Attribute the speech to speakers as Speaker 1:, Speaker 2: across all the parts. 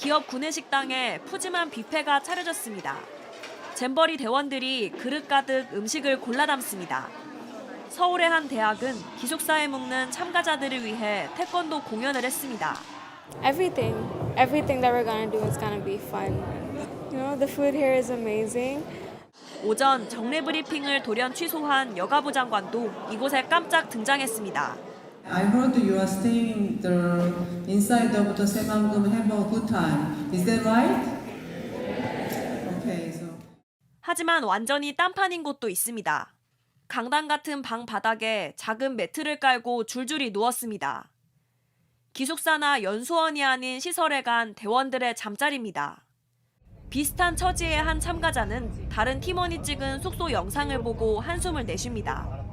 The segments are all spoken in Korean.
Speaker 1: 기업 구내식당에 푸짐한 뷔페가 차려졌습니다. 잼버리 대원들이 그릇 가득 음식을 골라 담습니다. 서울의 한 대학은 기숙사에 묵는 참가자들을 위해 태권도 공연을 했습니다.
Speaker 2: Everything that we're gonna do is gonna be fun. You know, the food here is amazing.
Speaker 1: 오전 정례 브리핑을 돌연 취소한 여가부 장관도 이곳에 깜짝 등장했습니다.
Speaker 3: I heard you are staying inside of the Saemangeum have a good time. Is that right? Okay, so.
Speaker 1: 하지만 완전히 딴판인 곳도 있습니다. 강당 같은 방 바닥에 작은 매트를 깔고 줄줄이 누웠습니다. 기숙사나 연수원이 아닌 시설에 간 대원들의 잠자리입니다. 비슷한 처지의 한 참가자는 다른 팀원이 찍은 숙소 영상을 보고 한숨을 내쉽니다.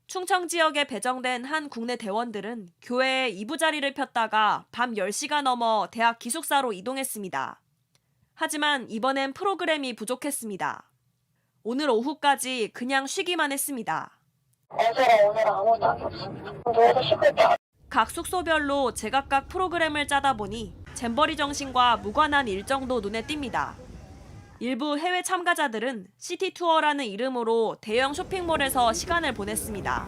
Speaker 1: 충청 지역에 배정된 한 국내 대원들은 교회에 이부자리를 폈다가 밤 10시가 넘어 대학 기숙사로 이동했습니다. 하지만 이번엔 프로그램이 부족했습니다. 오늘 오후까지 그냥 쉬기만 했습니다.
Speaker 4: 어제랑 오늘 아무도 안 없습니다. 누워서 쉬고 있다.
Speaker 1: 각 숙소별로 제각각 프로그램을 짜다 보니 잼버리 정신과 무관한 일정도 눈에 띕니다. 일부 해외 참가자들은 시티투어라는 이름으로 대형 쇼핑몰에서 시간을 보냈습니다.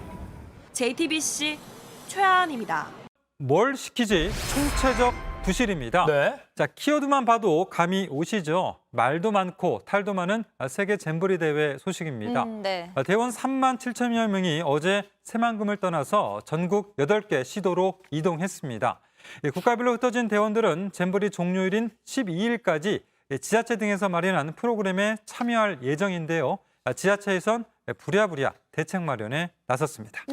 Speaker 1: JTBC 최하은입니다.
Speaker 5: 뭘 시키지? 총체적 부실입니다.
Speaker 6: 네.
Speaker 5: 자, 키워드만 봐도 감이 오시죠? 말도 많고 탈도 많은 세계 잼버리 대회 소식입니다.
Speaker 7: 네.
Speaker 5: 대원 3만 7천여 명이 어제 새만금을 떠나서 전국 8개 시도로 이동했습니다. 국가별로 흩어진 대원들은 잼버리 종료일인 12일까지 지자체 등에서 마련한 프로그램에 참여할 예정인데요. 지자체에선 부랴부랴 대책 마련에 나섰습니다.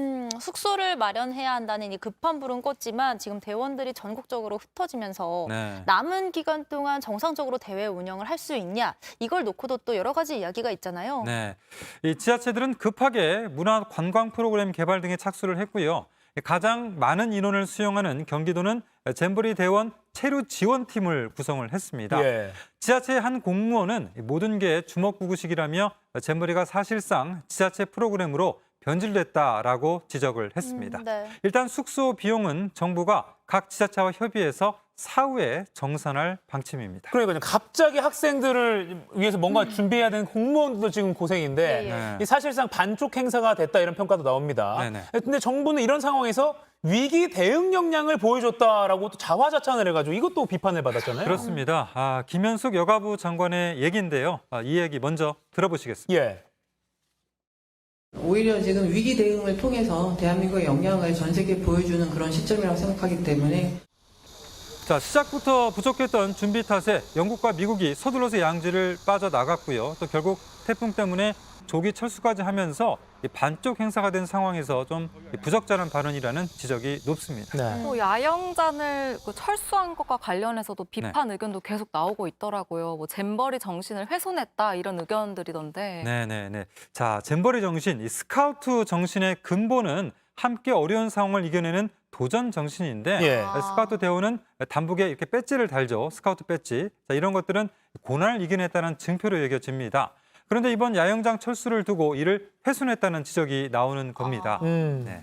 Speaker 7: 숙소를 마련해야 한다는 이 급한 불은 껐지만 지금 대원들이 전국적으로 흩어지면서
Speaker 5: 네.
Speaker 7: 남은 기간 동안 정상적으로 대회 운영을 할 수 있냐 이걸 놓고도 또 여러 가지 이야기가 있잖아요.
Speaker 5: 네, 이 지자체들은 급하게 문화 관광 프로그램 개발 등에 착수를 했고요. 가장 많은 인원을 수용하는 경기도는 잼버리 대원 체류 지원팀을 구성을 했습니다.
Speaker 6: 예.
Speaker 5: 지자체의 한 공무원은 모든 게 주먹구구식이라며 잼버리가 사실상 지자체 프로그램으로 변질됐다라고 지적을 했습니다.
Speaker 7: 네.
Speaker 5: 일단 숙소 비용은 정부가 각 지자체와 협의해서 사후에 정산할 방침입니다.
Speaker 6: 그러니까요. 갑자기 학생들을 위해서 뭔가 준비해야 되는 공무원도 지금 고생인데
Speaker 7: 예.
Speaker 6: 이 사실상 반쪽 행사가 됐다 이런 평가도 나옵니다.
Speaker 5: 네네.
Speaker 6: 근데 정부는 이런 상황에서 위기 대응 역량을 보여줬다라고 또 자화자찬을 해가지고 이것도 비판을 받았잖아요.
Speaker 5: 그렇습니다. 김현숙 여가부 장관의 얘기인데요. 이 얘기 먼저 들어보시겠습니다.
Speaker 6: 예.
Speaker 3: 오히려 지금 위기 대응을 통해서 대한민국의 역량을 전 세계에 보여주는 그런 시점이라고 생각하기 때문에
Speaker 5: 자, 시작부터 부족했던 준비 탓에 영국과 미국이 서둘러서 양지를 빠져나갔고요. 또 결국 태풍 때문에 조기 철수까지 하면서 반쪽 행사가 된 상황에서 좀 부적절한 발언이라는 지적이 높습니다.
Speaker 6: 네.
Speaker 8: 또 야영잔을 철수한 것과 관련해서도 비판 의견도 계속 나오고 있더라고요. 뭐 잼버리 정신을 훼손했다 이런 의견들이던데.
Speaker 5: 네네네. 자, 잼버리 정신, 이 스카우트 정신의 근본은 함께 어려운 상황을 이겨내는 도전 정신인데
Speaker 6: 예.
Speaker 5: 스카우트 대원은 단복에 이렇게 배지를 달죠. 스카우트 배지. 자, 이런 것들은 고난을 이겨냈다는 증표로 여겨집니다. 그런데 이번 야영장 철수를 두고 이를 훼손했다는 지적이 나오는 겁니다. 네.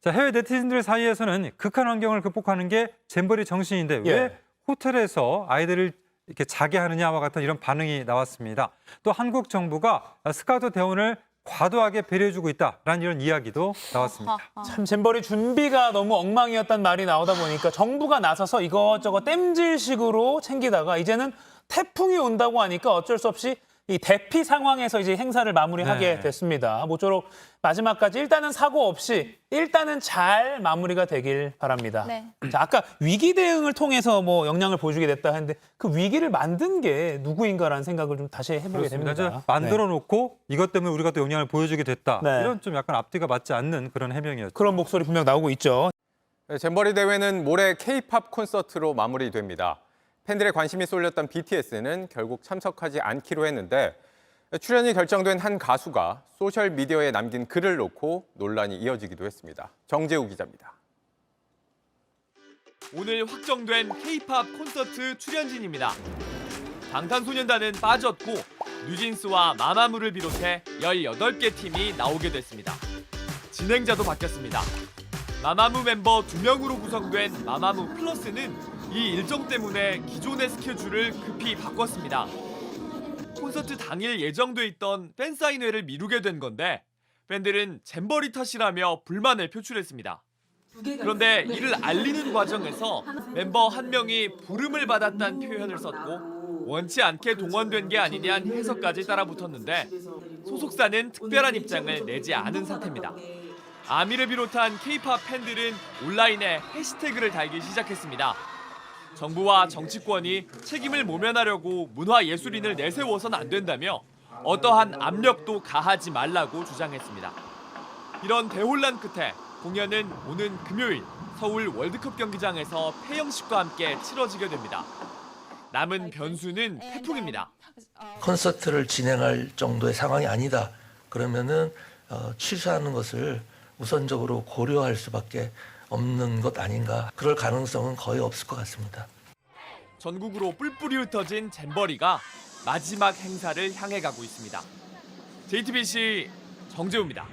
Speaker 5: 자, 해외 네티즌들 사이에서는 극한 환경을 극복하는 게 잼버리 정신인데
Speaker 6: 예.
Speaker 5: 왜 호텔에서 아이들을 이렇게 자게 하느냐와 같은 이런 반응이 나왔습니다. 또 한국 정부가 스카우트 대원을 과도하게 배려해주고 있다라는 이런 이야기도 나왔습니다.
Speaker 6: 참 잼버리 준비가 너무 엉망이었단 말이 나오다 보니까 정부가 나서서 이것저것 땜질식으로 챙기다가 이제는 태풍이 온다고 하니까 어쩔 수 없이 이 대피 상황에서 이제 행사를 마무리하게
Speaker 5: 네.
Speaker 6: 됐습니다. 모쪼록 마지막까지 일단은 사고 없이 일단은 잘 마무리가 되길 바랍니다.
Speaker 7: 네.
Speaker 6: 자, 아까 위기 대응을 통해서 뭐 역량을 보여주게 됐다 했는데 그 위기를 만든 게 누구인가라는 생각을 좀 다시 해보게
Speaker 5: 그렇습니다.
Speaker 6: 됩니다.
Speaker 5: 만들어 놓고 이것 때문에 우리가 또 영향을 보여주게 됐다.
Speaker 6: 네.
Speaker 5: 이런 좀 약간 앞뒤가 맞지 않는 그런 해명이었죠.
Speaker 6: 그런 목소리 분명 나오고 있죠.
Speaker 9: 잼버리 대회는 모레 K-팝 콘서트로 마무리됩니다. 팬들의 관심이 쏠렸던 BTS는 결국 참석하지 않기로 했는데 출연이 결정된 한 가수가 소셜미디어에 남긴 글을 놓고 논란이 이어지기도 했습니다. 정재우 기자입니다.
Speaker 10: 오늘 확정된 K-팝 콘서트 출연진입니다. 방탄소년단은 빠졌고 뉴진스와 마마무를 비롯해 18개 팀이 나오게 됐습니다. 진행자도 바뀌었습니다. 마마무 멤버 2명으로 구성된 마마무 플러스는 이 일정 때문에 기존의 스케줄을 급히 바꿨습니다. 콘서트 당일 예정돼 있던 팬사인회를 미루게 된 건데 팬들은 잼버리 탓이라며 불만을 표출했습니다. 그런데 이를 알리는 과정에서 멤버 한 명이 부름을 받았다는 표현을 썼고 원치 않게 동원된 게 아니냐는 해석까지 따라붙었는데 소속사는 특별한 입장을 내지 않은 상태입니다. 아미를 비롯한 K-팝 팬들은 온라인에 해시태그를 달기 시작했습니다. 정부와 정치권이 책임을 모면하려고 문화예술인을 내세워서는 안 된다며 어떠한 압력도 가하지 말라고 주장했습니다. 이런 대혼란 끝에 공연은 오는 금요일 서울 월드컵 경기장에서 폐영식과 함께 치러지게 됩니다. 남은 변수는 태풍입니다.
Speaker 11: 콘서트를 진행할 정도의 상황이 아니다. 그러면은 취소하는 것을 우선적으로 고려할 수밖에 없는 것 아닌가. 그럴 가능성은 거의 없을 것 같습니다.
Speaker 10: 전국으로 뿔뿔이 흩어진 잼버리가 마지막 행사를 향해 가고 있습니다. JTBC 정재우입니다.